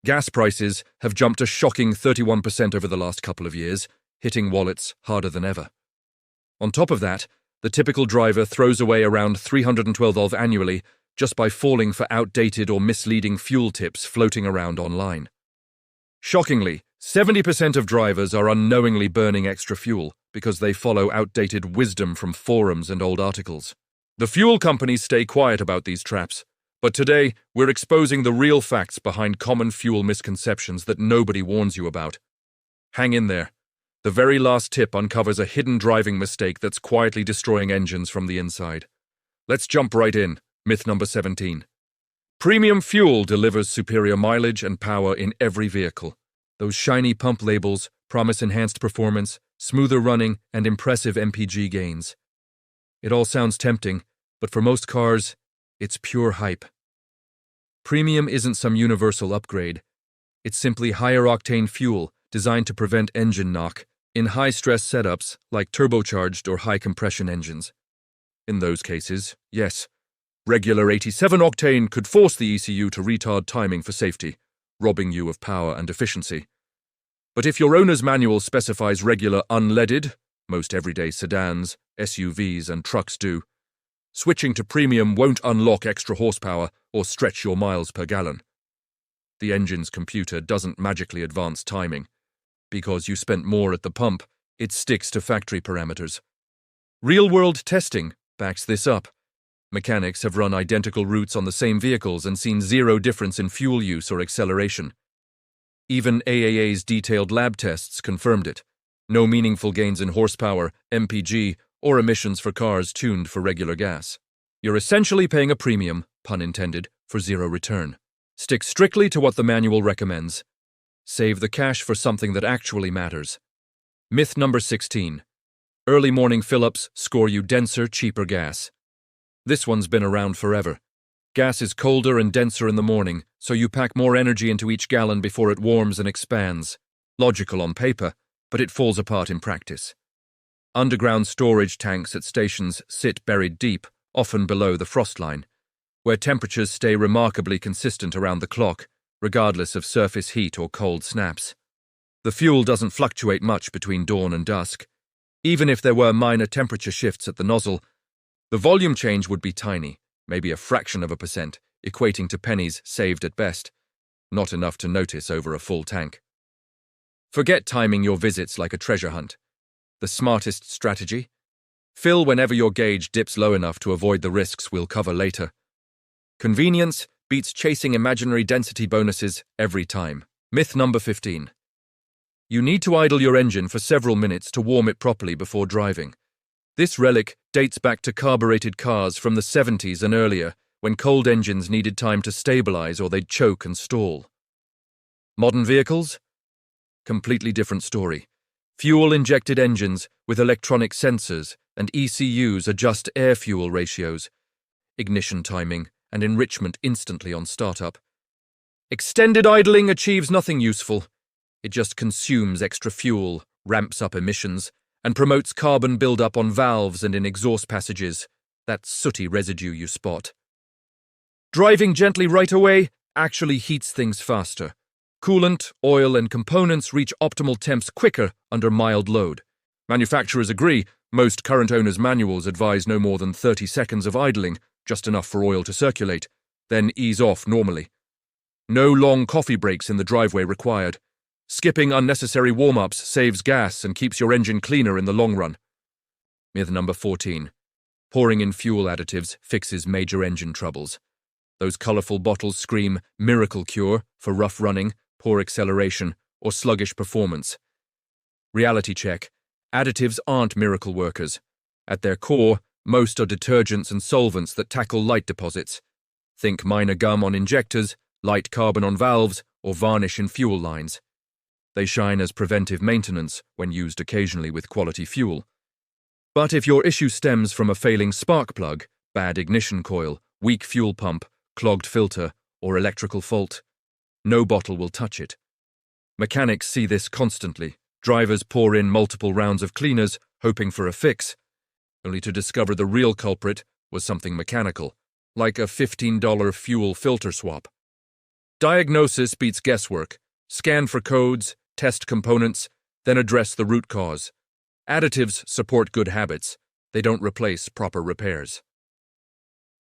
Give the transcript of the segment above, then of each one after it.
Gas prices have jumped a shocking 31% over the last couple of years, hitting wallets harder than ever. On top of that, the typical driver throws away around $312 annually just by falling for outdated or misleading fuel tips floating around online. Shockingly, 70% of drivers are unknowingly burning extra fuel because they follow outdated wisdom from forums and old articles. The fuel companies stay quiet about these traps, but today we're exposing the real facts behind common fuel misconceptions that nobody warns you about. Hang in there. The very last tip uncovers a hidden driving mistake that's quietly destroying engines from the inside. Let's jump right in. Myth number 17. Premium fuel delivers superior mileage and power in every vehicle. Those shiny pump labels promise enhanced performance, smoother running, and impressive MPG gains. It all sounds tempting, but for most cars, it's pure hype. Premium isn't some universal upgrade. It's simply higher-octane fuel designed to prevent engine knock in high-stress setups like turbocharged or high-compression engines. In those cases, yes, regular 87-octane could force the ECU to retard timing for safety, robbing you of power and efficiency. But if your owner's manual specifies regular unleaded, most everyday sedans, SUVs, and trucks do, switching to premium won't unlock extra horsepower or stretch your miles per gallon. The engine's computer doesn't magically advance timing. Because you spent more at the pump, it sticks to factory parameters. Real-world testing backs this up. Mechanics have run identical routes on the same vehicles and seen zero difference in fuel use or acceleration. Even AAA's detailed lab tests confirmed it. No meaningful gains in horsepower, MPG, or emissions for cars tuned for regular gas. You're essentially paying a premium, pun intended, for zero return. Stick strictly to what the manual recommends. Save the cash for something that actually matters. Myth number 16. Early morning fill-ups score you denser, cheaper gas. This one's been around forever. Gas is colder and denser in the morning, so you pack more energy into each gallon before it warms and expands. Logical on paper, but it falls apart in practice. Underground storage tanks at stations sit buried deep, often below the frost line, where temperatures stay remarkably consistent around the clock, regardless of surface heat or cold snaps. The fuel doesn't fluctuate much between dawn and dusk. Even if there were minor temperature shifts at the nozzle, the volume change would be tiny, maybe a fraction of a percent, equating to pennies saved at best, not enough to notice over a full tank. Forget timing your visits like a treasure hunt. The smartest strategy? Fill whenever your gauge dips low enough to avoid the risks we'll cover later. Convenience beats chasing imaginary density bonuses every time. Myth number 15. You need to idle your engine for several minutes to warm it properly before driving. This relic dates back to carbureted cars from the 70s and earlier, when cold engines needed time to stabilize or they'd choke and stall. Modern vehicles? Completely different story. Fuel-injected engines with electronic sensors and ECUs adjust air-fuel ratios, ignition timing, and enrichment instantly on startup. Extended idling achieves nothing useful. It just consumes extra fuel, ramps up emissions, and promotes carbon buildup on valves and in exhaust passages, that sooty residue you spot. Driving gently right away actually heats things faster. Coolant, oil, and components reach optimal temps quicker under mild load. Manufacturers agree. Most current owners' manuals advise no more than 30 seconds of idling, just enough for oil to circulate, then ease off normally. No long coffee breaks in the driveway required. Skipping unnecessary warm-ups saves gas and keeps your engine cleaner in the long run. Myth number 14. Pouring in fuel additives fixes major engine troubles. Those colorful bottles scream miracle cure for rough running, poor acceleration, or sluggish performance. Reality check. Additives aren't miracle workers. At their core, most are detergents and solvents that tackle light deposits. Think minor gum on injectors, light carbon on valves, or varnish in fuel lines. They shine as preventive maintenance when used occasionally with quality fuel. But if your issue stems from a failing spark plug, bad ignition coil, weak fuel pump, clogged filter, or electrical fault, no bottle will touch it. Mechanics see this constantly. Drivers pour in multiple rounds of cleaners, hoping for a fix, only to discover the real culprit was something mechanical, like a $15 fuel filter swap. Diagnosis beats guesswork. Scan for codes, test components, then address the root cause. Additives support good habits. They don't replace proper repairs.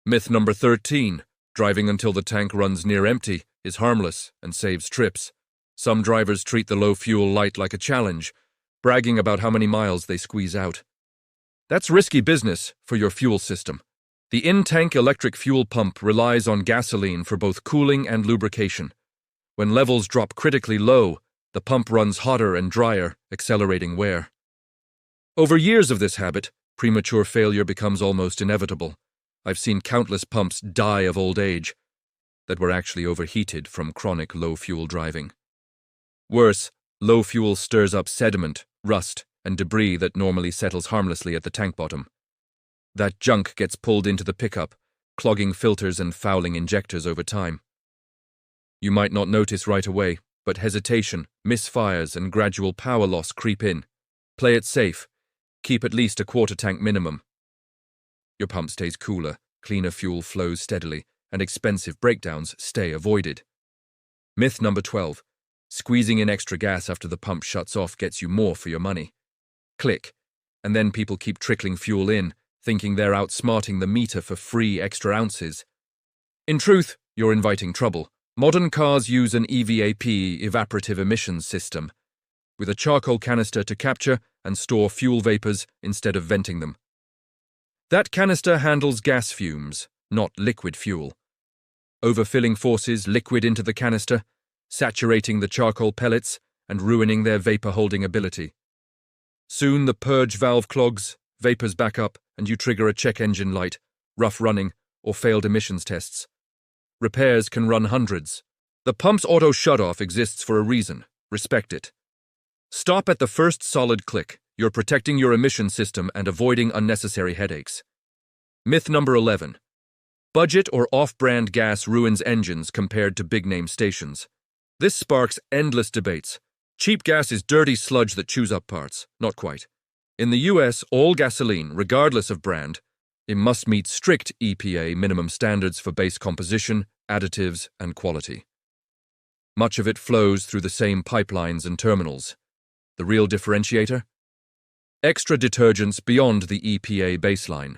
Myth number 13. Driving until the tank runs near empty is harmless and saves trips. Some drivers treat the low fuel light like a challenge, bragging about how many miles they squeeze out. That's risky business for your fuel system. The in-tank electric fuel pump relies on gasoline for both cooling and lubrication. When levels drop critically low, the pump runs hotter and drier, accelerating wear. Over years of this habit, premature failure becomes almost inevitable. I've seen countless pumps die of old age that were actually overheated from chronic low-fuel driving. Worse, low fuel stirs up sediment, rust, and debris that normally settles harmlessly at the tank bottom. That junk gets pulled into the pickup, clogging filters and fouling injectors over time. You might not notice right away, but hesitation, misfires, and gradual power loss creep in. Play it safe. Keep at least a quarter tank minimum. Your pump stays cooler, cleaner fuel flows steadily, and expensive breakdowns stay avoided. Myth number 12. Squeezing in extra gas after the pump shuts off gets you more for your money. Click, and then people keep trickling fuel in, thinking they're outsmarting the meter for free extra ounces. In truth, you're inviting trouble. Modern cars use an EVAP, evaporative emissions system, with a charcoal canister to capture and store fuel vapors instead of venting them. That canister handles gas fumes, not liquid fuel. Overfilling forces liquid into the canister, saturating the charcoal pellets and ruining their vapor-holding ability. Soon the purge valve clogs, vapors back up, and you trigger a check engine light, rough running, or failed emissions tests. Repairs can run hundreds. The pump's auto shutoff exists for a reason. Respect it. Stop at the first solid click. You're protecting your emission system and avoiding unnecessary headaches. Myth number 11. Budget or off-brand gas ruins engines compared to big-name stations. This sparks endless debates. Cheap gas is dirty sludge that chews up parts. Not quite. In the US, all gasoline, regardless of brand, it must meet strict EPA minimum standards for base composition, additives, and quality. Much of it flows through the same pipelines and terminals. The real differentiator? Extra detergents beyond the EPA baseline.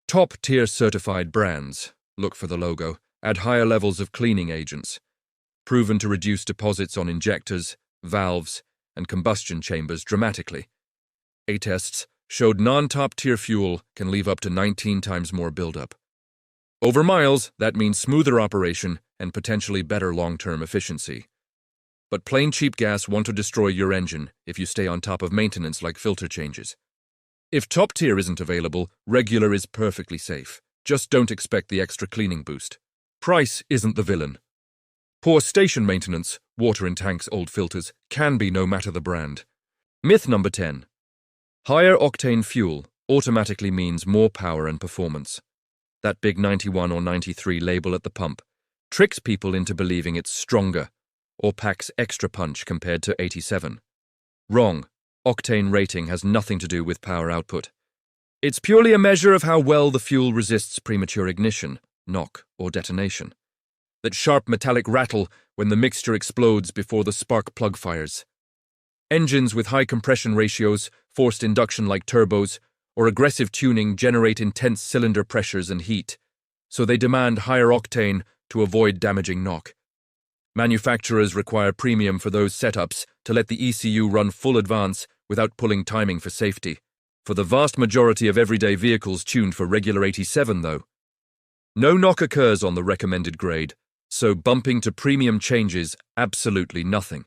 Top-tier certified brands, look for the logo, add higher levels of cleaning agents, proven to reduce deposits on injectors, valves, and combustion chambers dramatically. A-tests showed non-top-tier fuel can leave up to 19 times more buildup. Over miles, that means smoother operation and potentially better long-term efficiency. But plain cheap gas won't destroy your engine if you stay on top of maintenance like filter changes. If top tier isn't available, regular is perfectly safe. Just don't expect the extra cleaning boost. Price isn't the villain. Poor station maintenance, water in tanks, old filters, can be no matter the brand. Myth number 10. Higher octane fuel automatically means more power and performance. That big 91 or 93 label at the pump tricks people into believing it's stronger or packs extra punch compared to 87. Wrong. Octane rating has nothing to do with power output. It's purely a measure of how well the fuel resists premature ignition, knock, or detonation. That sharp metallic rattle when the mixture explodes before the spark plug fires. Engines with high compression ratios, forced induction like turbos, or aggressive tuning generate intense cylinder pressures and heat, so they demand higher octane to avoid damaging knock. Manufacturers require premium for those setups to let the ECU run full advance without pulling timing for safety. For the vast majority of everyday vehicles tuned for regular 87, though, no knock occurs on the recommended grade, so bumping to premium changes absolutely nothing.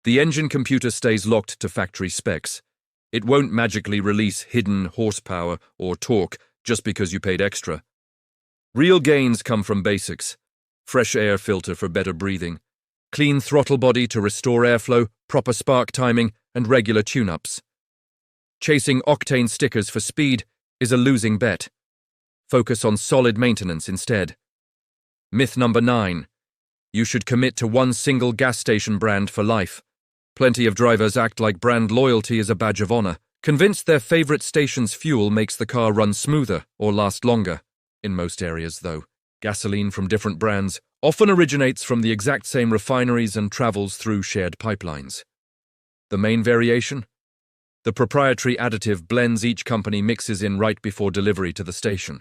The engine computer stays locked to factory specs. It won't magically release hidden horsepower or torque just because you paid extra. Real gains come from basics. Fresh air filter for better breathing, clean throttle body to restore airflow, proper spark timing, and regular tune-ups. Chasing octane stickers for speed is a losing bet. Focus on solid maintenance instead. Myth number 9. You should commit to one single gas station brand for life. Plenty of drivers act like brand loyalty is a badge of honor, convinced their favorite station's fuel makes the car run smoother or last longer. In most areas, though, gasoline from different brands often originates from the exact same refineries and travels through shared pipelines. The main variation? The proprietary additive blends each company mixes in right before delivery to the station.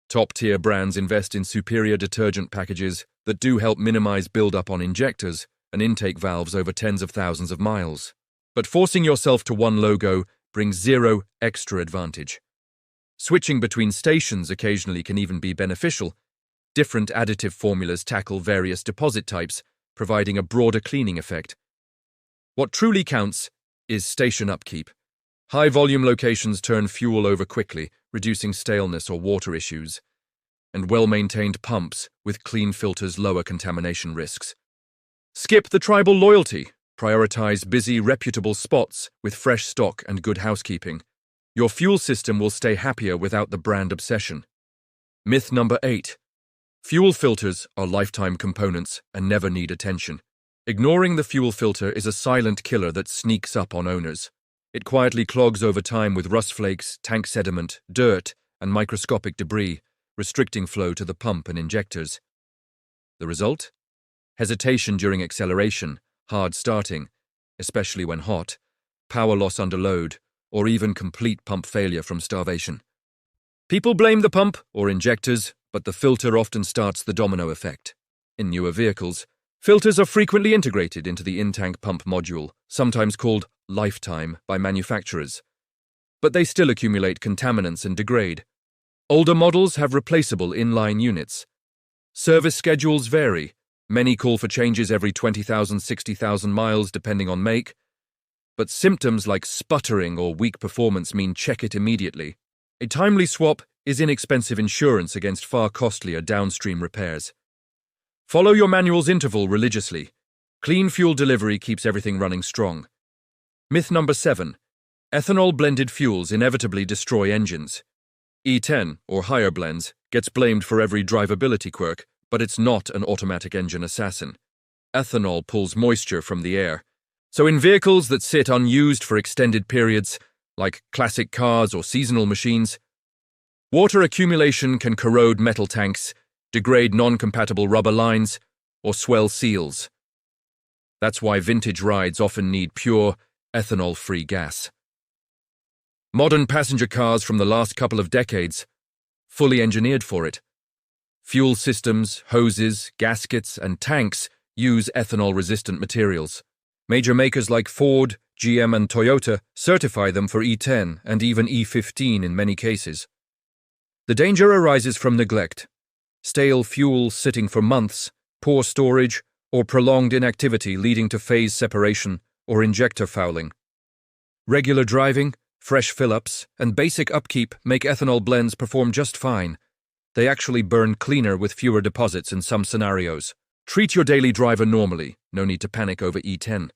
Top-tier brands invest in superior detergent packages that do help minimize buildup on injectors and intake valves over tens of thousands of miles. But forcing yourself to one logo brings zero extra advantage. Switching between stations occasionally can even be beneficial. Different additive formulas tackle various deposit types, providing a broader cleaning effect. What truly counts is station upkeep. High-volume locations turn fuel over quickly, reducing staleness or water issues, and well-maintained pumps with clean filters lower contamination risks. Skip the tribal loyalty. Prioritize busy, reputable spots with fresh stock and good housekeeping. Your fuel system will stay happier without the brand obsession. Myth number 8. Fuel filters are lifetime components and never need attention. Ignoring the fuel filter is a silent killer that sneaks up on owners. It quietly clogs over time with rust flakes, tank sediment, dirt, and microscopic debris, restricting flow to the pump and injectors. The result? Hesitation during acceleration, hard starting, especially when hot, power loss under load, or even complete pump failure from starvation. People blame the pump or injectors, but the filter often starts the domino effect. In newer vehicles, filters are frequently integrated into the in-tank pump module, sometimes called lifetime by manufacturers. But they still accumulate contaminants and degrade. Older models have replaceable inline units. Service schedules vary. Many call for changes every 20,000, 60,000 miles depending on make. But symptoms like sputtering or weak performance mean check it immediately. A timely swap is inexpensive insurance against far costlier downstream repairs. Follow your manual's interval religiously. Clean fuel delivery keeps everything running strong. Myth number 7. Ethanol-blended fuels inevitably destroy engines. E10, or higher blends, gets blamed for every drivability quirk, but it's not an automatic engine assassin. Ethanol pulls moisture from the air. So in vehicles that sit unused for extended periods, like classic cars or seasonal machines, water accumulation can corrode metal tanks, degrade non-compatible rubber lines, or swell seals. That's why vintage rides often need pure, ethanol-free gas. Modern passenger cars from the last couple of decades, fully engineered for it. Fuel systems, hoses, gaskets, and tanks use ethanol-resistant materials. Major makers like Ford, GM, and Toyota certify them for E10 and even E15 in many cases. The danger arises from neglect. Stale fuel sitting for months, poor storage, or prolonged inactivity leading to phase separation or injector fouling. Regular driving, fresh fill-ups, and basic upkeep make ethanol blends perform just fine. They actually burn cleaner with fewer deposits in some scenarios. Treat your daily driver normally, no need to panic over E10.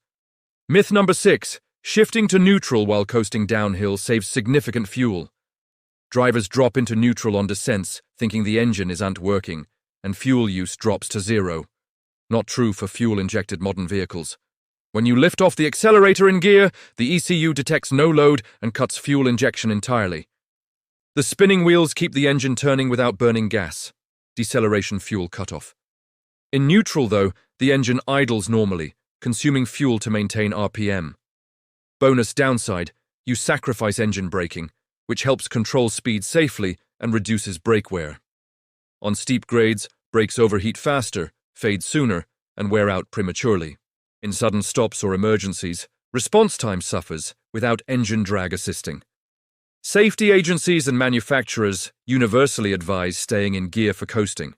Myth number 6. Shifting to neutral while coasting downhill saves significant fuel. Drivers drop into neutral on descents, thinking the engine isn't working, and fuel use drops to zero. Not true for fuel-injected modern vehicles. When you lift off the accelerator in gear, the ECU detects no load and cuts fuel injection entirely. The spinning wheels keep the engine turning without burning gas. Deceleration fuel cutoff. In neutral, though, the engine idles normally, consuming fuel to maintain RPM. Bonus downside, you sacrifice engine braking, which helps control speed safely and reduces brake wear. On steep grades, brakes overheat faster, fade sooner, and wear out prematurely. In sudden stops or emergencies, response time suffers without engine drag assisting. Safety agencies and manufacturers universally advise staying in gear for coasting.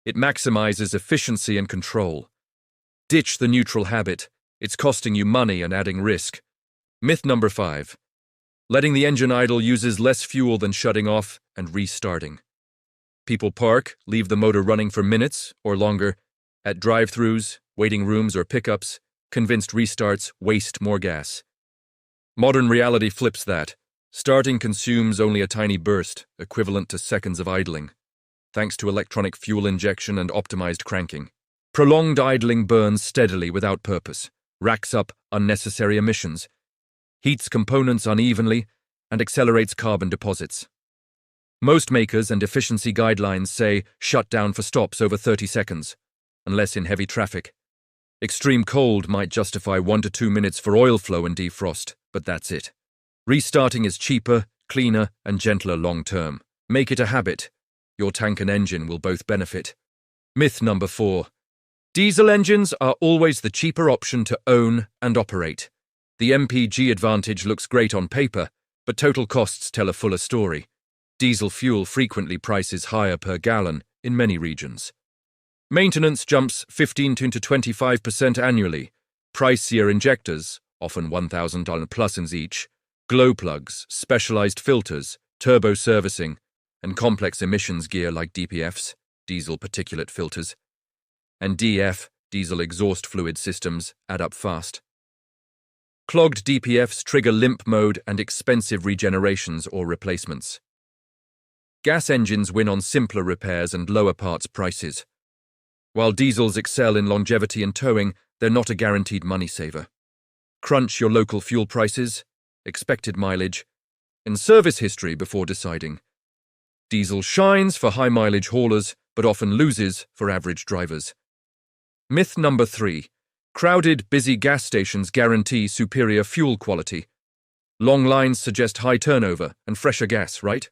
It maximizes efficiency and control. Ditch the neutral habit. It's costing you money and adding risk. Myth number 5. Letting the engine idle uses less fuel than shutting off and restarting. People park, leave the motor running for minutes or longer at drive-thrus, waiting rooms, or pickups, convinced restarts waste more gas. Modern reality flips that. Starting consumes only a tiny burst, equivalent to seconds of idling, thanks to electronic fuel injection and optimized cranking. Prolonged idling burns steadily without purpose, racks up unnecessary emissions, heats components unevenly, and accelerates carbon deposits. Most makers and efficiency guidelines say shut down for stops over 30 seconds. unless in heavy traffic. Extreme cold might justify 1 to 2 minutes for oil flow and defrost, but that's it. Restarting is cheaper, cleaner, and gentler long-term. Make it a habit. Your tank and engine will both benefit. Myth number 4. Diesel engines are always the cheaper option to own and operate. The MPG advantage looks great on paper, but total costs tell a fuller story. Diesel fuel frequently prices higher per gallon in many regions. Maintenance jumps 15 to 25% annually. Pricier injectors, often $1,000 plus each, glow plugs, specialized filters, turbo servicing, and complex emissions gear like DPFs, diesel particulate filters, and DF, diesel exhaust fluid systems, add up fast. Clogged DPFs trigger limp mode and expensive regenerations or replacements. Gas engines win on simpler repairs and lower parts prices. While diesels excel in longevity and towing, they're not a guaranteed money saver. Crunch your local fuel prices, expected mileage, and service history before deciding. Diesel shines for high-mileage haulers, but often loses for average drivers. Myth number 3. Crowded, busy gas stations guarantee superior fuel quality. Long lines suggest high turnover and fresher gas, right?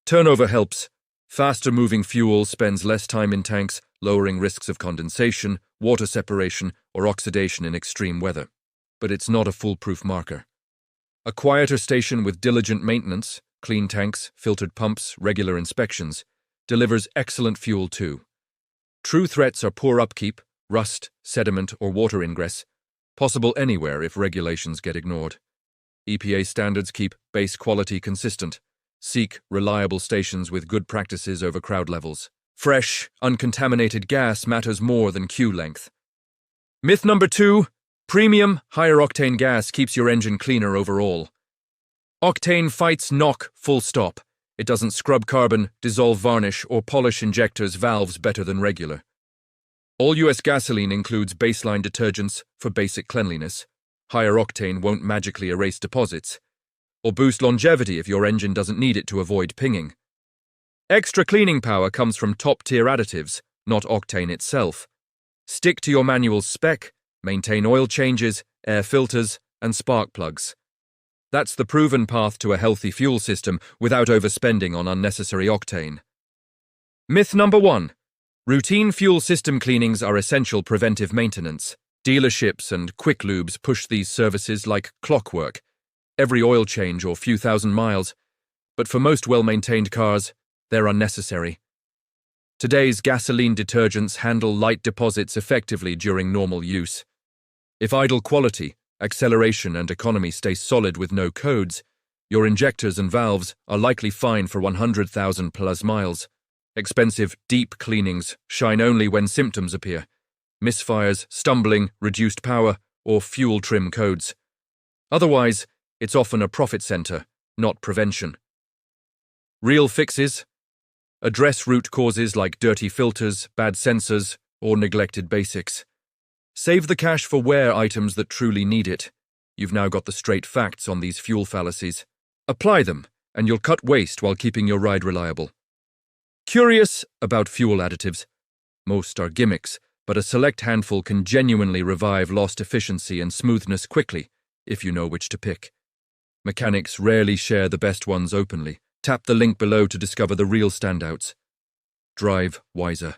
Turnover helps. Faster-moving fuel spends less time in tanks, lowering risks of condensation, water separation, or oxidation in extreme weather. But it's not a foolproof marker. A quieter station with diligent maintenance, clean tanks, filtered pumps, regular inspections, delivers excellent fuel too. True threats are poor upkeep, rust, sediment, or water ingress, possible anywhere if regulations get ignored. EPA standards keep base quality consistent. Seek reliable stations with good practices over crowd levels. Fresh, uncontaminated gas matters more than queue length. Myth number 2. Premium, higher-octane gas keeps your engine cleaner overall. Octane fights knock, full stop. It doesn't scrub carbon, dissolve varnish, or polish injectors' valves better than regular. All U.S. gasoline includes baseline detergents for basic cleanliness. Higher octane won't magically erase deposits, or boost longevity if your engine doesn't need it to avoid pinging. Extra cleaning power comes from top-tier additives, not octane itself. Stick to your manual's spec, maintain oil changes, air filters, and spark plugs. That's the proven path to a healthy fuel system without overspending on unnecessary octane. Myth number 1. Routine fuel system cleanings are essential preventive maintenance. Dealerships and quick lubes push these services like clockwork, every oil change or few thousand miles, but for most well-maintained cars, they're unnecessary. Today's gasoline detergents handle light deposits effectively during normal use. If idle quality, acceleration, and economy stay solid with no codes, your injectors and valves are likely fine for 100,000 plus miles. Expensive, deep cleanings shine only when symptoms appear. Misfires, stumbling, reduced power, or fuel trim codes. Otherwise, it's often a profit center, not prevention. Real fixes? Address root causes like dirty filters, bad sensors, or neglected basics. Save the cash for wear items that truly need it. You've now got the straight facts on these fuel fallacies. Apply them, and you'll cut waste while keeping your ride reliable. Curious about fuel additives? Most are gimmicks, but a select handful can genuinely revive lost efficiency and smoothness quickly, if you know which to pick. Mechanics rarely share the best ones openly. Tap the link below to discover the real standouts. Drive wiser.